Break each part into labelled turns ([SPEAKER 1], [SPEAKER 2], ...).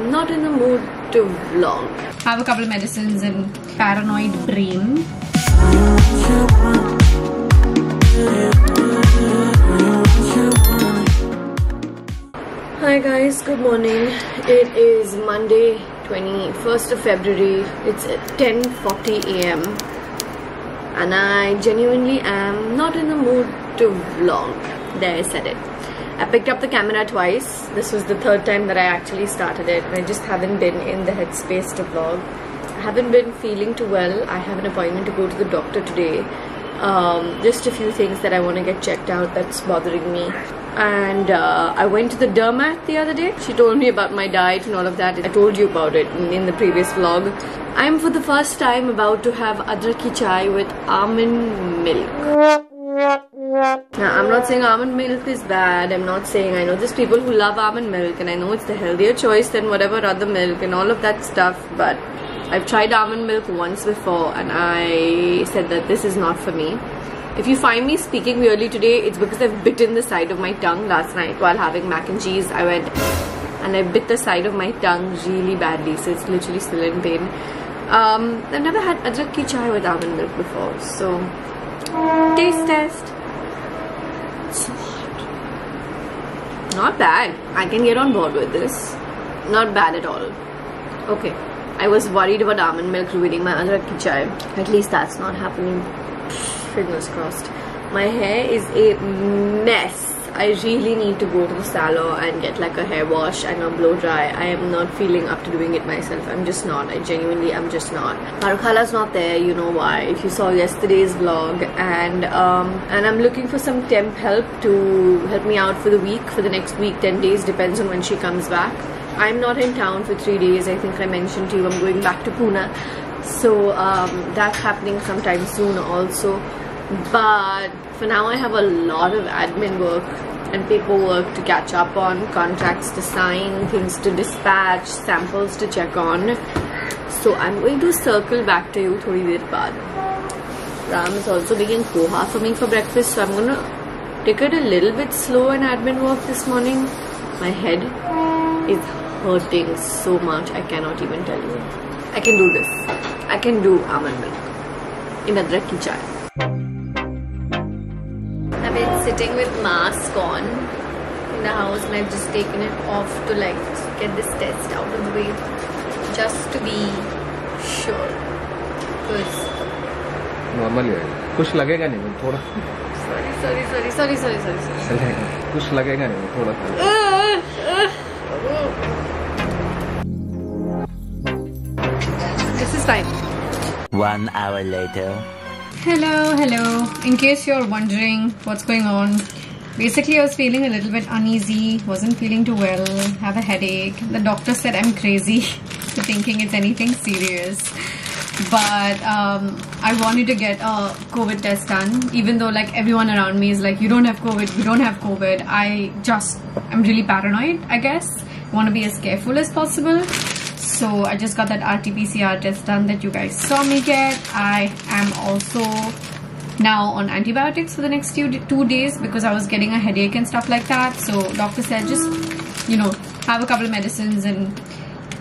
[SPEAKER 1] Not in the mood to vlog.
[SPEAKER 2] Have a couple of medicines and paranoid brain.
[SPEAKER 1] Hi guys, good morning. It is Monday, 21st of February. It's 10:40 AM and I genuinely am not in the mood to vlog. There, I said it. I picked up the camera twice. This was the third time that I actually started it. I just haven't been in the headspace to vlog. I haven't been feeling too well. I have an appointment to go to the doctor today. Just a few things that I want to get checked out that's bothering me. And I went to the dermat the other day. She told me about my diet and all of that. I told you about it in the previous vlog. I'm for the first time about to have adrak ki chai with almond milk. Now, I'm not saying almond milk is bad. I'm not saying, I know there's people who love almond milk and I know it's the healthier choice than whatever other milk and all of that stuff, but I've tried almond milk once before and I said that this is not for me. If you find me speaking weirdly today, it's because I've bitten the side of my tongue last night while having mac and cheese. I went and I bit the side of my tongue really badly, so it's literally still in pain. I've never had adrak ki chai with almond milk before, so taste test. So hot. Not bad. I can get on board with this. Not bad at all. Okay. I was worried about almond milk ruining my adrak ki chai. At least that's not happening. Fingers crossed. My hair is a mess. I really need to go to the salon and get like a hair wash and a blow dry. I am not feeling up to doing it myself. I'm just not. I genuinely am just not. Parkhala's not there. You know why. If you saw yesterday's vlog, and I'm looking for some temp help to help me out for the week, for the next week, 10 days, depends on when she comes back. I'm not in town for 3 days. I think I mentioned to you I'm going back to Pune. So that's happening sometime soon also. But for now I have a lot of admin work and paperwork to catch up on, contracts to sign, things to dispatch, samples to check on. So I'm going to circle back to you thodi der baad. Ram is also making poha for me for breakfast, so I'm gonna take it a little bit slow in admin work this morning. My head is hurting so much, I cannot even tell you. I can do this. I can do almond milk in adrak ki chai. I've been sitting with mask on in the house and I've just taken it off to like get this test out of the way, just to be sure. Because
[SPEAKER 3] normally कुछ लगेगा नहीं थोड़ा. Sorry. कुछ लगेगा नहीं थोड़ा.
[SPEAKER 1] This is fine.
[SPEAKER 4] 1 hour later.
[SPEAKER 2] Hello. In case you're wondering what's going on, basically I was feeling a little bit uneasy, wasn't feeling too well, have a headache. The doctor said I'm crazy for thinking it's anything serious. But I wanted to get a COVID test done, even though like everyone around me is like, you don't have COVID. I'm really paranoid, I guess. Want to be as careful as possible. So I just got that RT-PCR test done that you guys saw me get. I am also now on antibiotics for the next 2 days because I was getting a headache and stuff like that. So doctor said just, have a couple of medicines and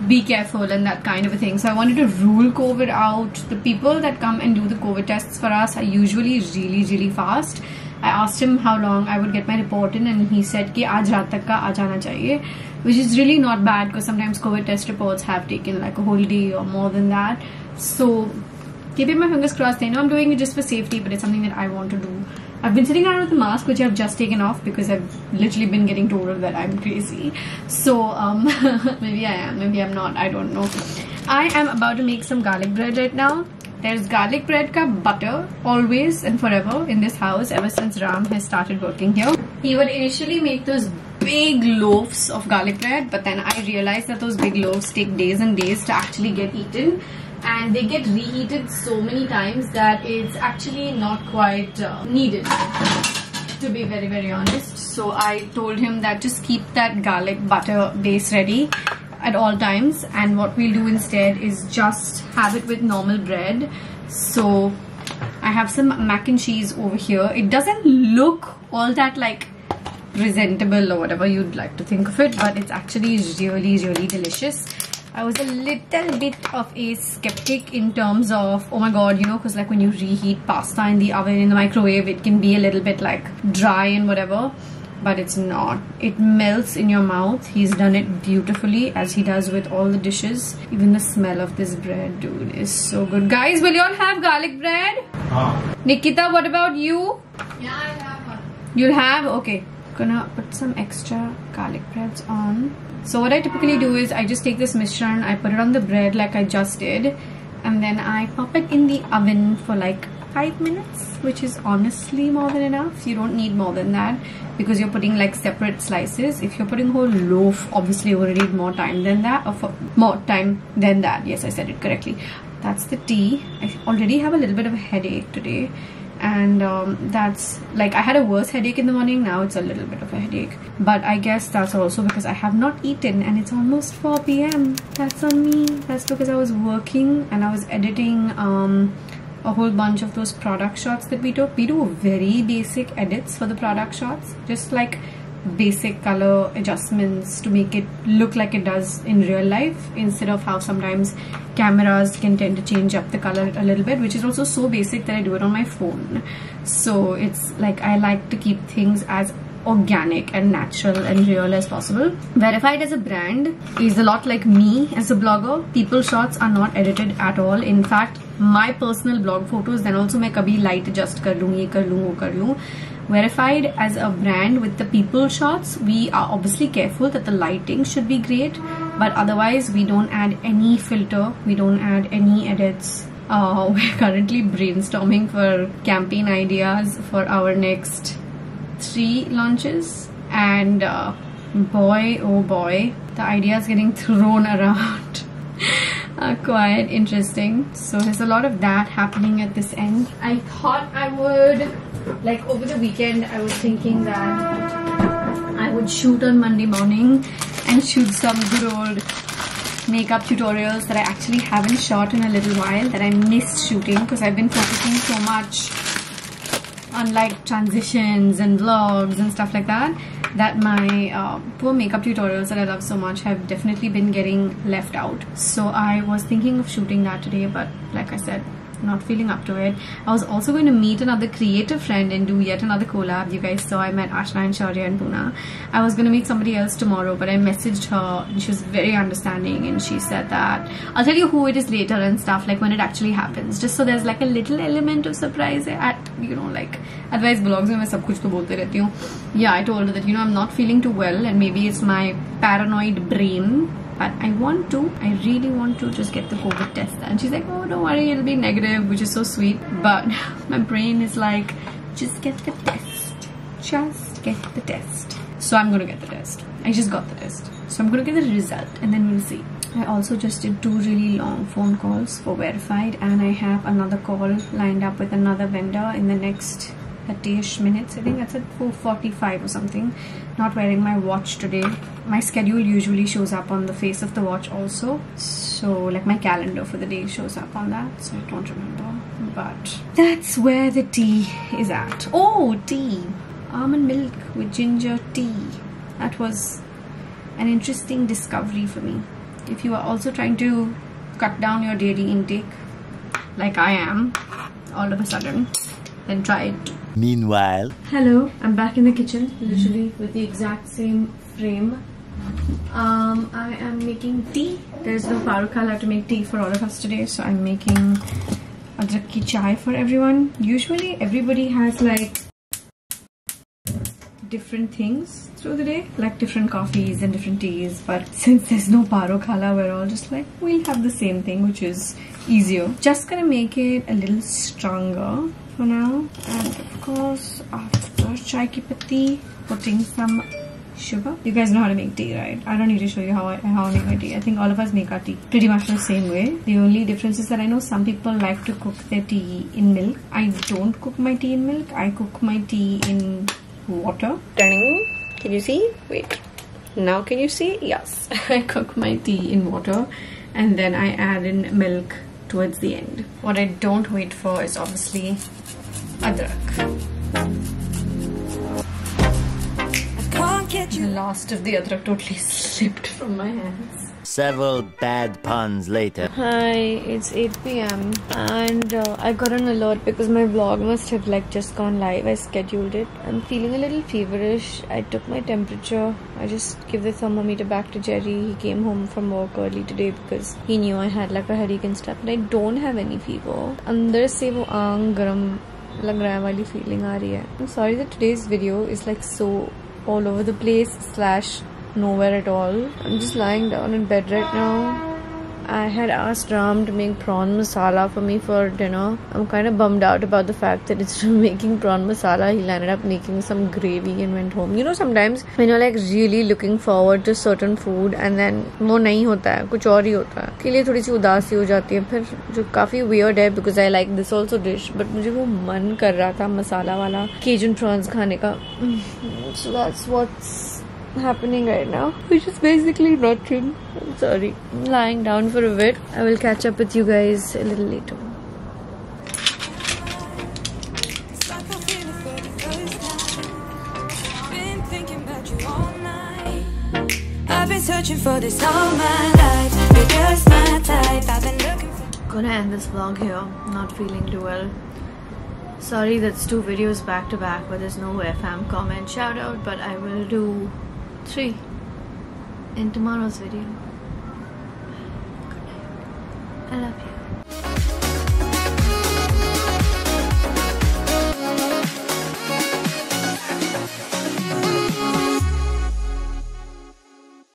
[SPEAKER 2] be careful and that kind of a thing. So I wanted to rule COVID out. The people that come and do the COVID tests for us are usually really fast. I asked him how long I would get my report in and he said ki aaj raat tak ka aa jana chahiye, which is really not bad because sometimes COVID test reports have taken like a whole day or more than that. So keeping my fingers crossed. I know I'm doing it just for safety, but it's something that I want to do. I've been sitting around with the mask, which I've just taken off because I've literally been getting told that I'm crazy. So maybe I am, maybe I'm not, I don't know. I am about to make some garlic bread right now. There's garlic bread ka butter always and forever in this house ever since Ram has started working here. He would initially make those big loaves of garlic bread, but then I realized that those big loaves take days and days to actually get eaten, and they get reheated so many times that it's actually not quite needed, to be very honest. So I told him that just keep that garlic butter base ready at all times, and what we'll do instead is just have it with normal bread. So I have some mac and cheese over here. It doesn't look all that like presentable or whatever you'd like to think of it, but it's actually really, really delicious. I was a little bit of a skeptic in terms of, oh my god, you know, because like when you reheat pasta in the oven, in the microwave, it can be a little bit like dry and whatever, but it's not. It melts in your mouth. He's done it beautifully, as he does with all the dishes. Even the smell of this bread, dude, is so good. Guys, will you all have garlic bread? Nikita, what about you?
[SPEAKER 1] Yeah, I'll have one.
[SPEAKER 2] You'll have? Okay. Gonna put some extra garlic breads on. So what I typically do is I just take this mishran, I put it on the bread like I just did, and then I pop it in the oven for like 5 minutes, which is honestly more than enough. You don't need more than that because you're putting like separate slices. If you're putting whole loaf, obviously you're gonna need more time than that, or for more time than that. Yes, I said it correctly. That's the tea. I already have a little bit of a headache today, and that's like, I had a worse headache in the morning. Now it's a little bit of a headache, but I guess that's also because I have not eaten and it's almost 4 p.m. That's on me. That's because I was working and I was editing a whole bunch of those product shots that we took. We do very basic edits for the product shots, just like basic color adjustments to make it look like it does in real life, instead of how sometimes cameras can tend to change up the color a little bit, which is also so basic that I do it on my phone. So it's like, I like to keep things as organic and natural and real as possible. Verified as a brand is a lot like me as a blogger. People shots are not edited at all. In fact, my personal blog photos, then also मैं कभी light adjust कर लूँ, ये कर लूँ, वो कर लूँ. Verified as a brand with the people shots, we are obviously careful that the lighting should be great, but otherwise we don't add any filter, we don't add any edits. We're currently brainstorming for campaign ideas for our next 3 launches, and boy oh boy, the ideas getting thrown around are quite interesting. So there's a lot of that happening at this end. I thought I would, like over the weekend, I was thinking that I would shoot on Monday morning and shoot some good old makeup tutorials that I actually haven't shot in a little while, that I missed shooting because I've been focusing so much on like transitions and vlogs and stuff like that, that my poor makeup tutorials that I love so much have definitely been getting left out. So I was thinking of shooting that today, but like I said, not feeling up to it. I was also going to meet another creative friend and do yet another collab. You guys saw I met Ashna and Shaurya in Pune. I was going to meet somebody else tomorrow, but I messaged her and she was very understanding, and she said that I'll tell you who it is later and stuff, like when it actually happens, just so there's like a little element of surprise at, you know, like otherwise vlogs mein main sab kuch to bolte rehti hu. Yeah, I told her that, you know, I'm not feeling too well and maybe it's my paranoid brain, but I really want to just get the COVID test. And she's like, oh, don't worry, it'll be negative, which is so sweet. But my brain is like, just get the test. Just get the test. So I'm gonna get the test. I just got the test. So I'm gonna get the result and then we'll see. I also just did 2 really long phone calls for Verified, and I have another call lined up with another vendor in the next 30-ish minutes. I think that's at 4:45 or something. Not wearing my watch today. My schedule usually shows up on the face of the watch also, so like my calendar for the day shows up on that, so I don't remember, but that's where the tea is at. Oh, tea! Almond milk with ginger tea. That was an interesting discovery for me. If you are also trying to cut down your dairy intake like I am all of a sudden, then try it.
[SPEAKER 4] Meanwhile,
[SPEAKER 2] hello, I'm back in the kitchen, literally with the exact same frame. I am making tea. There's no parukala to make tea for all of us today, so I'm making adrak ki chai for everyone. Usually everybody has like different things through the day, like different coffees and different teas, but since there's no parukala, we're all just like, we'll have the same thing, which is easier. Just gonna make it a little stronger for now, and of course after chai ki patti, putting some sugar. You guys know how to make tea, right? I don't need to show you how I make my tea. I think all of us make our tea pretty much the same way. The only difference is that I know some people like to cook their tea in milk. I don't cook my tea in milk. I cook my tea in water. Turning. Can you see? Wait. Now can you see? Yes. I cook my tea in water and then I add in milk towards the end. What I don't wait for is obviously adrak. The last of the adrak totally slipped from my hands.
[SPEAKER 4] Several bad puns later.
[SPEAKER 1] Hi, it's 8 p.m. and I got an alert because my vlog must have like just gone live. I scheduled it. I'm feeling a little feverish. I took my temperature. I just give the thermometer back to Jerry. He came home from work early today because he knew I had like a headache and stuff. But I don't have any fever. Andar se wo aang garam lag raha hai wali feeling aa rahi hai. I'm sorry that today's video is like so all over the place / nowhere at all. I'm just lying down in bed right now. I had asked Ram to make prawn masala for me for dinner. I'm kind of bummed out about the fact that instead of making prawn masala, he ended up making some gravy and went home. You know, sometimes when you're like really looking forward to certain food and then वो नहीं होता है, कुछ और ही होता है, के लिए थोड़ी सी उदासी हो जाती है. फिर जो काफी weird है because I like this also dish, but मुझे वो मन कर रहा था मसाला वाला Cajun prawns खाने का. So that's what's happening right now, which is basically nothing. I'm sorry. I'm lying down for a bit. I will catch up with you guys a little later.
[SPEAKER 5] I've been searching for this all my life. You're just my type. I've been looking for.
[SPEAKER 1] Gonna end this vlog here. Not feeling too well. Sorry that's 2 videos back to back, but there's no FM comment shout out, but I will do 3 in tomorrow's video. Good night. I love you.